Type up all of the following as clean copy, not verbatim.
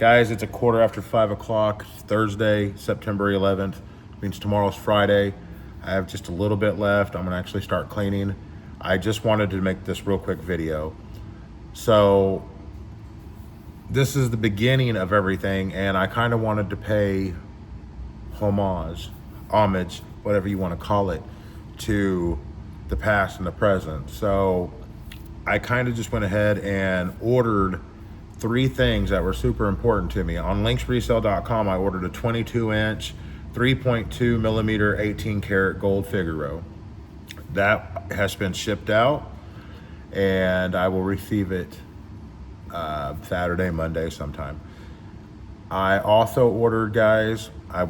Guys, it's a quarter after 5 o'clock, Thursday, September 11th. Means tomorrow's Friday. I have just a little bit left. I'm gonna actually start cleaning. I just wanted to make this real quick video. So this is the beginning of everything, and I kind of wanted to pay homage, whatever you want to call it, to the past and the present. So I kind of just went ahead and ordered three things that were super important to me. On linksresale.com, I ordered a 22-inch, 3.2 millimeter, 18 karat gold Figaro. That has been shipped out, and I will receive it Saturday, Monday sometime. I also ordered, guys, I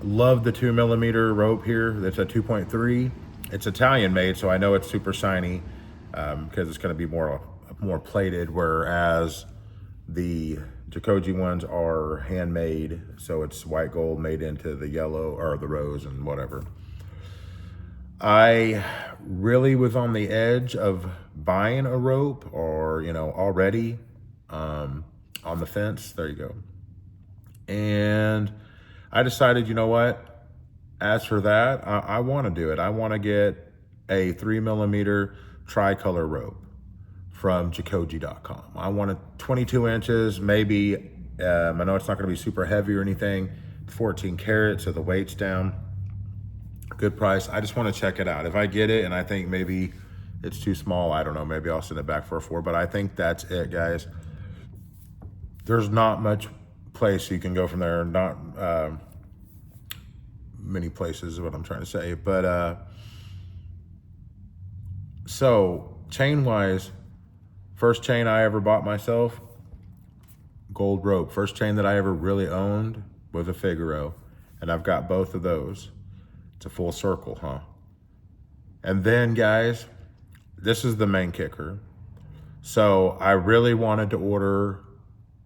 love the 2 millimeter rope here. That's a 2.3. It's Italian made, so I know it's super shiny because it's going to be more plated, whereas the Jacoji ones are handmade, so it's white gold made into the yellow or the rose and whatever. I really was on the edge of buying a rope, or already on the fence. There you go. And I decided, you know what? As for that, I want to do it. I want to get a 3 millimeter tricolor rope from Jacoji.com. I want it 22 inches, maybe. I know it's not going to be super heavy or anything. 14 karat, so the weight's down. Good price. I just want to check it out. If I get it and I think maybe it's too small, I don't know, maybe I'll send it back for a 4, but I think that's it, guys. There's not much place you can go from there. Not many places is what I'm trying to say. But so chain wise, first chain I ever bought myself, gold rope. First chain that I ever really owned was a Figaro, and I've got both of those. It's a full circle, huh? And then, guys, this is the main kicker. So I really wanted to order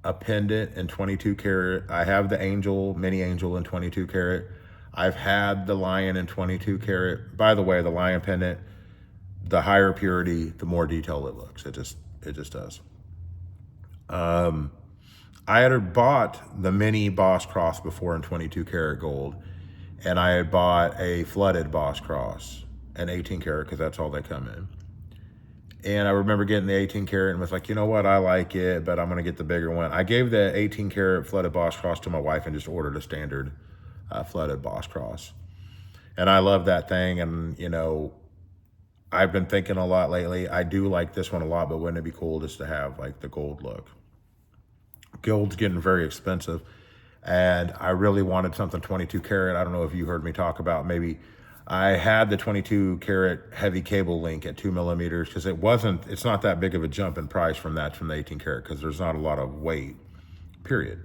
a pendant in 22 karat. I have the angel, mini angel in 22 karat. I've had the lion in 22 karat. By the way, the lion pendant, the higher purity, the more detailed it looks. It just does. I had bought the mini Boss Cross before in 22 karat gold, and I had bought a flooded Boss Cross in 18 karat because that's all they come in. And I remember getting the 18 karat and was like, you know what, I like it, but I'm gonna get the bigger one. I gave the 18 karat flooded Boss Cross to my wife and just ordered a standard flooded Boss Cross. And I love that thing, and I've been thinking a lot lately. I do like this one a lot, but wouldn't it be cool just to have like the gold look? Gold's getting very expensive, and I really wanted something 22 karat. I don't know if you heard me talk about, maybe I had the 22 karat heavy cable link at 2 millimeters because it's not that big of a jump in price from the 18 karat because there's not a lot of weight, period.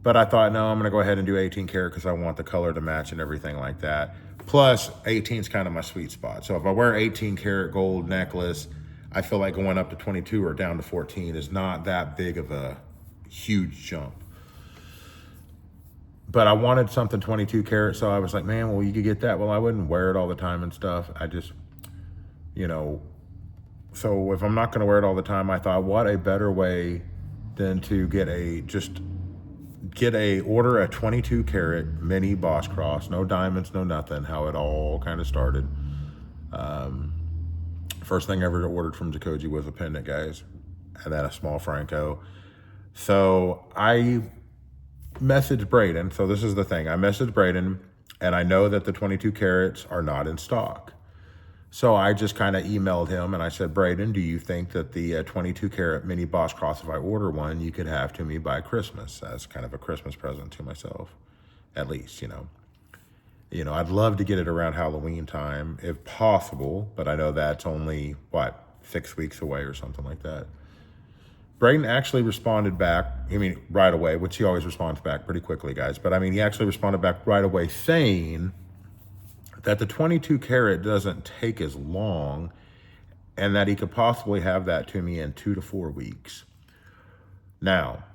But I thought, no, I'm gonna go ahead and do 18 karat because I want the color to match and everything like that. Plus 18 is kind of my sweet spot. So if I wear 18 karat gold necklace, I feel like going up to 22 or down to 14 is not that big of a huge jump. But I wanted something 22 karat, so I was like, man, well, you could get that. Well, I wouldn't wear it all the time and stuff. I just, so if I'm not gonna wear it all the time, I thought, what a better way than to order a 22 karat mini Boss Cross, no diamonds, no nothing, how it all kind of started. First thing I ever ordered from Jacoji was a pendant, guys, and then a small Franco. So I messaged Braden. So this is the thing. I messaged Braden, and I know that the 22 carats are not in stock. So I just kind of emailed him and I said, Braden, do you think that the 22 karat mini Boss Cross, if I order one, you could have to me by Christmas as kind of a Christmas present to myself, at least, I'd love to get it around Halloween time if possible, but I know that's only, 6 weeks away or something like that. Braden actually responded back, right away, which he always responds back pretty quickly, guys. But he actually responded back right away saying that the 22 karat doesn't take as long and that he could possibly have that to me in 2 to 4 weeks. Now,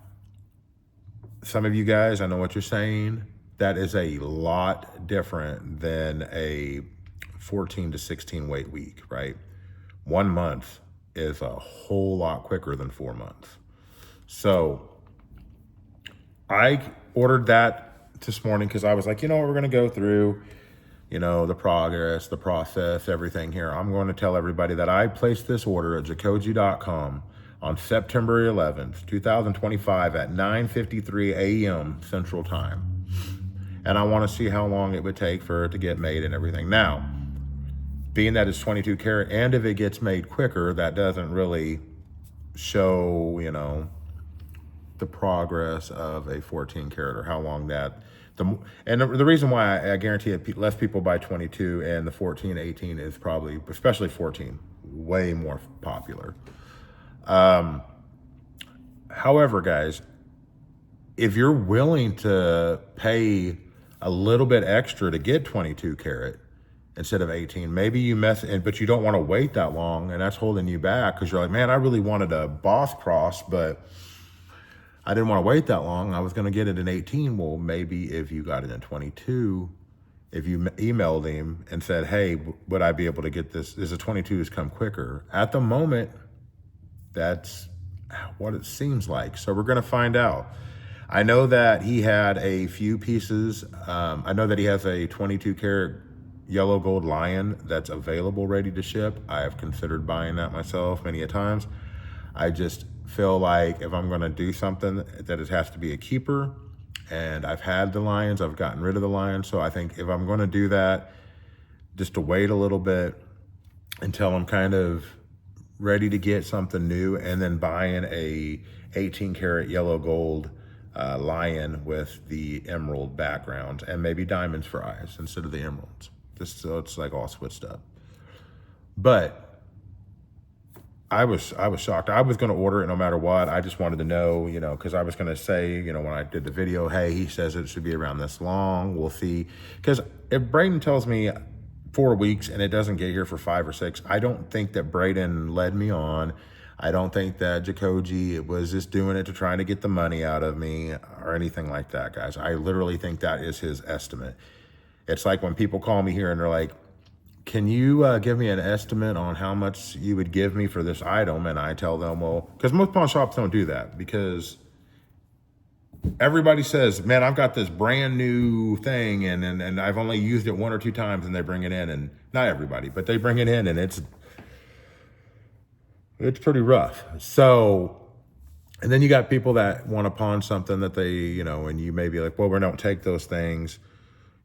some of you guys, I know what you're saying. That is a lot different than a 14 to 16 weight week, right? 1 month is a whole lot quicker than 4 months. So I ordered that this morning because I was like, we're going to go through, the progress, the process, everything here. I'm going to tell everybody that I placed this order at jacoji.com on September 11th, 2025 at 9:53 a.m. Central Time. And I want to see how long it would take for it to get made and everything. Now, being that it's 22 karat, and if it gets made quicker, that doesn't really show, the progress of a 14 karat or how long that the reason why I guarantee it less people buy 22 and the 14 18 is probably, especially 14, way more popular. However, guys, if you're willing to pay a little bit extra to get 22 karat instead of 18, maybe you but you don't want to wait that long, and that's holding you back because you're like, man, I really wanted a Boss Cross, but I didn't want to wait that long. I was going to get it in 18. Well, maybe if you got it in 22, if you emailed him and said, hey, would I be able to get this? Is a 22 has come quicker? At the moment, that's what it seems like. So we're going to find out. I know that he had a few pieces. I know that he has a 22 karat yellow gold lion that's available, ready to ship. I have considered buying that myself many a times. I just feel like if I'm going to do something, that it has to be a keeper. And I've had the lions, I've gotten rid of the lions. So I think if I'm going to do that, just to wait a little bit until I'm kind of ready to get something new, and then buying a 18 karat yellow gold lion with the emerald background and maybe diamonds for eyes instead of the emeralds, just so it's like all switched up. But I was shocked. I was going to order it no matter what. I just wanted to know, because I was going to say, when I did the video, hey, he says it should be around this long. We'll see. Because if Braden tells me 4 weeks and it doesn't get here for 5 or 6, I don't think that Braden led me on. I don't think that Jacoji was just doing it to try to get the money out of me or anything like that, guys. I literally think that is his estimate. It's like when people call me here and they're like, can you give me an estimate on how much you would give me for this item? And I tell them, well, because most pawn shops don't do that, because everybody says, man, I've got this brand new thing and I've only used it 1 or 2 times, and they bring it in, and not everybody, but they bring it in and it's pretty rough. So, and then you got people that want to pawn something that they, and you may be like, well, we don't take those things.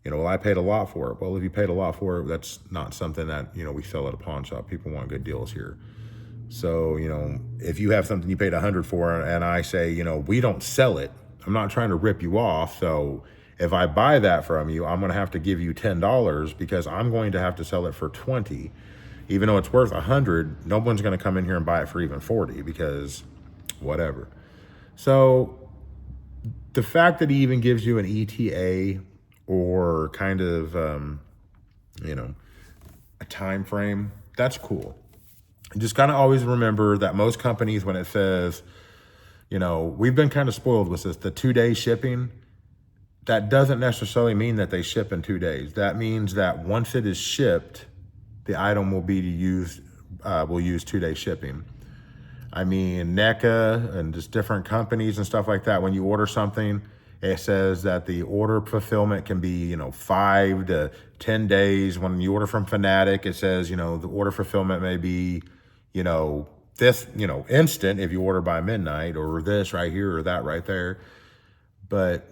Well, I paid a lot for it. Well, if you paid a lot for it, that's not something that, we sell at a pawn shop. People want good deals here. So, if you have something you paid 100 for and I say, we don't sell it, I'm not trying to rip you off. So if I buy that from you, I'm going to have to give you $10 because I'm going to have to sell it for 20. Even though it's worth 100, no one's going to come in here and buy it for even 40 because whatever. So the fact that he even gives you an ETA or kind of, a time frame, that's cool. Just kind of always remember that most companies, when it says, we've been kind of spoiled with this, the 2-day shipping, that doesn't necessarily mean that they ship in 2 days. That means that once it is shipped, the item will be used, will use 2-day shipping. I mean, NECA and just different companies and stuff like that, when you order something, it says that the order fulfillment can be, 5 to 10 days. When you order from Fanatic, it says, the order fulfillment may be, this, instant if you order by midnight, or this right here or that right there. But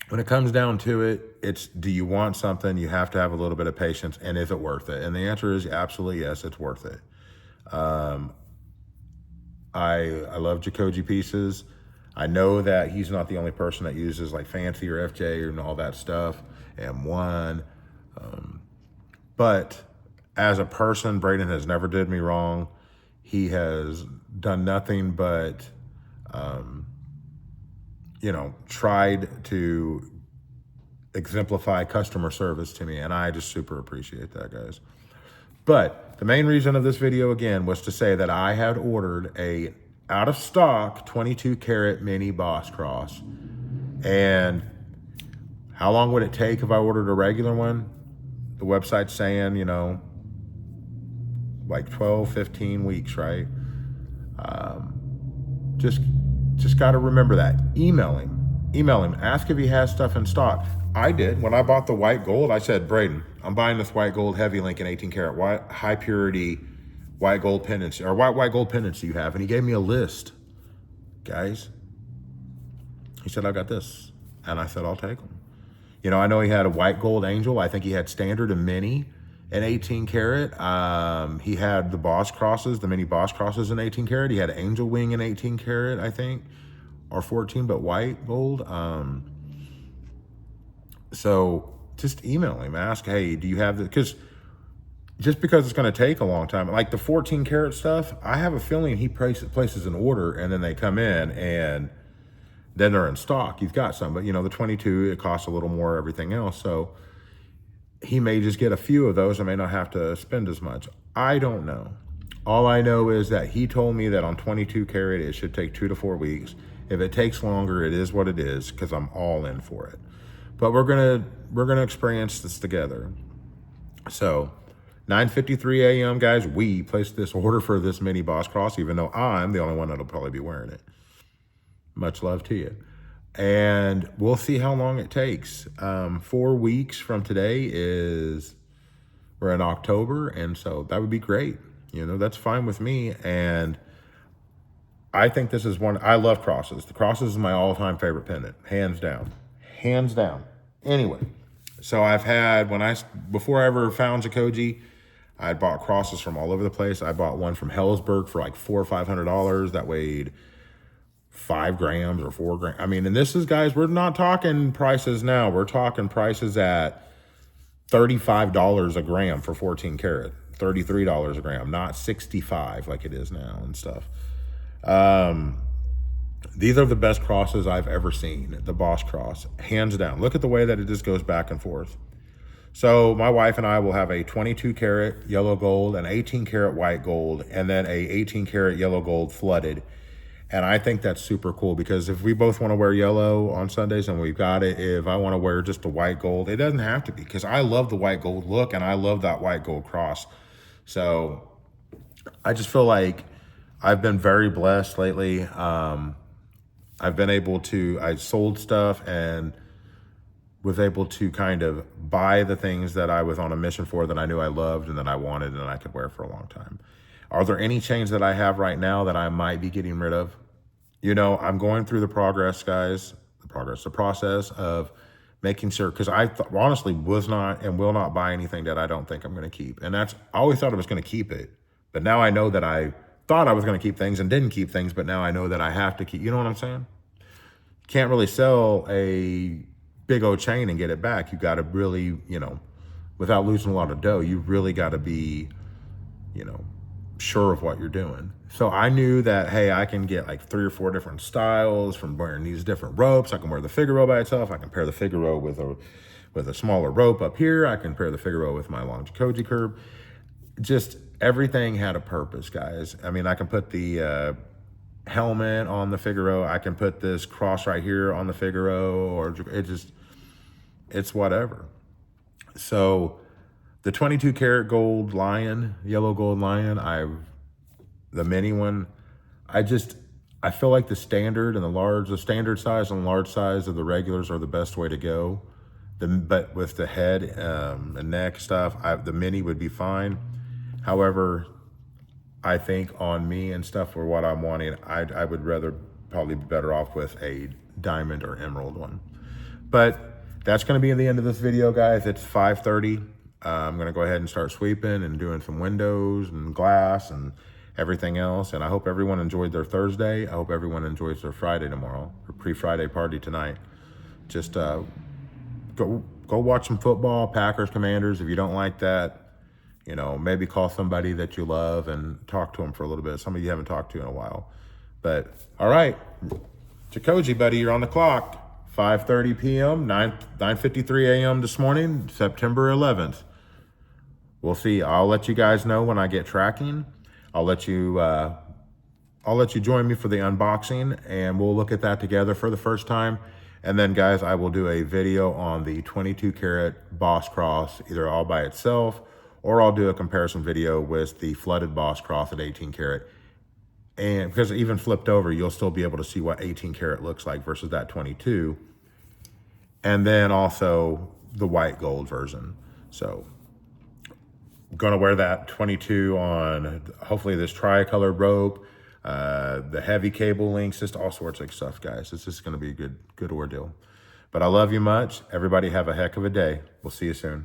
when it comes down to it, it's, do you want something? You have to have a little bit of patience, and is it worth it? And the answer is absolutely yes, it's worth it. I love Jacoji pieces. I know that he's not the only person that uses like Fancy or FJ and all that stuff, M1. But as a person, Braden has never did me wrong. He has done nothing but, tried to exemplify customer service to me. And I just super appreciate that, guys. But the main reason of this video, again, was to say that I had ordered a out of stock 22 karat mini Boss Cross. And how long would it take if I ordered a regular one? The website's saying, like 12, 15 weeks, right? Just Just got to remember that. Email him, ask if he has stuff in stock. I did. When I bought the white gold, I said, Braden, I'm buying this white gold heavy Lincoln 18 karat white, high purity white gold pendants, or white gold pendants you have. And he gave me a list, guys. He said, I got this. And I said, I'll take them. You know, I know he had a white gold angel. I think he had standard and mini in 18 karat. He had the Boss crosses, the mini Boss crosses in 18 karat. He had angel wing in 18 karat, I think, or 14, but white gold. So just email him, ask, hey, do you have the, because just because it's going to take a long time, like the 14 karat stuff, I have a feeling he places an order and then they come in and then they're in stock. You've got some, but you know, the 22, it costs a little more, everything else. So he may just get a few of those and may not have to spend as much. I don't know. All I know is that he told me that on 22 karat, it should take 2 to 4 weeks. If it takes longer, it is what it is, because I'm all in for it. But we're gonna experience this together. So 9:53 a.m., guys, we placed this order for this mini Boss Cross, even though I'm the only one that'll probably be wearing it. Much love to you. And we'll see how long it takes. 4 weeks from today we're in October. And so that would be great. You know, that's fine with me. And I think this is I love crosses. The crosses is my all-time favorite pendant, hands down. Hands down. Anyway, so I've had, before I ever found Jacoji, I bought crosses from all over the place. I bought one from Hellsberg for like $400 or $500 that weighed 5 grams or 4 grams. I mean, and this is, guys, we're not talking prices now. We're talking prices at $35 a gram for 14 karat, $33 a gram, not 65 like it is now and stuff. These are the best crosses I've ever seen, the Boss cross, hands down. Look at the way that it just goes back and forth. So my wife and I will have a 22 karat yellow gold, an 18 karat white gold, and then a 18 karat yellow gold flooded. And I think that's super cool, because if we both want to wear yellow on Sundays and we've got it, if I want to wear just a white gold, it doesn't have to be, because I love the white gold look and I love that white gold cross. So I just feel like I've been very blessed lately. I've been able to, I sold stuff and was able to kind of buy the things that I was on a mission for, that I knew I loved and that I wanted and I could wear for a long time. Are there any chains that I have right now that I might be getting rid of? You know, I'm going through the process, guys, the process of making sure, because I honestly was not and will not buy anything that I don't think I'm going to keep. And I always thought I was going to keep it. But now I know that I thought I was going to keep things and didn't keep things, but now I know that I have to keep, you know what I'm saying? Can't really sell a big old chain and get it back. You got to really, you know, without losing a lot of dough, you really got to be, you know, sure of what you're doing. So I knew that, hey, I can get like 3 or 4 different styles from wearing these different ropes. I can wear the Figaro by itself. I can pair the Figaro with a smaller rope up here. I can pair the Figaro with my long Jacoji curb. Just everything had a purpose, guys. I mean, I can put the helmet on the Figaro. I can put this cross right here on the Figaro, or it's whatever. So the 22 karat gold lion, yellow gold lion, the mini one, I feel like the standard size and large size of the regulars are the best way to go. But with the head and neck stuff, the mini would be fine. However, I think on me and stuff for what I'm wanting, I would rather probably be better off with a diamond or emerald one. But that's going to be the end of this video, guys. It's 5:30. I'm going to go ahead and start sweeping and doing some windows and glass and everything else. And I hope everyone enjoyed their Thursday. I hope everyone enjoys their Friday tomorrow, or pre-Friday party tonight. Just go watch some football, Packers, Commanders. If you don't like that, you know, maybe call somebody that you love and talk to them for a little bit. Somebody you haven't talked to in a while. But all right, Jacoji, buddy, you're on the clock. 5:30 p.m., 9:53 a.m. this morning, September 11th. We'll see. I'll let you guys know when I get tracking. I'll let you join me for the unboxing, and we'll look at that together for the first time. And then, guys, I will do a video on the 22 karat Boss Cross, either all by itself, or I'll do a comparison video with the flooded Boss Cross at 18 karat. And because even flipped over, you'll still be able to see what 18 karat looks like versus that 22. And then also the white gold version. So gonna wear that 22 on hopefully this tricolor rope, the heavy cable links, just all sorts of stuff, guys. It's just gonna be a good ordeal. But I love you much. Everybody have a heck of a day. We'll see you soon.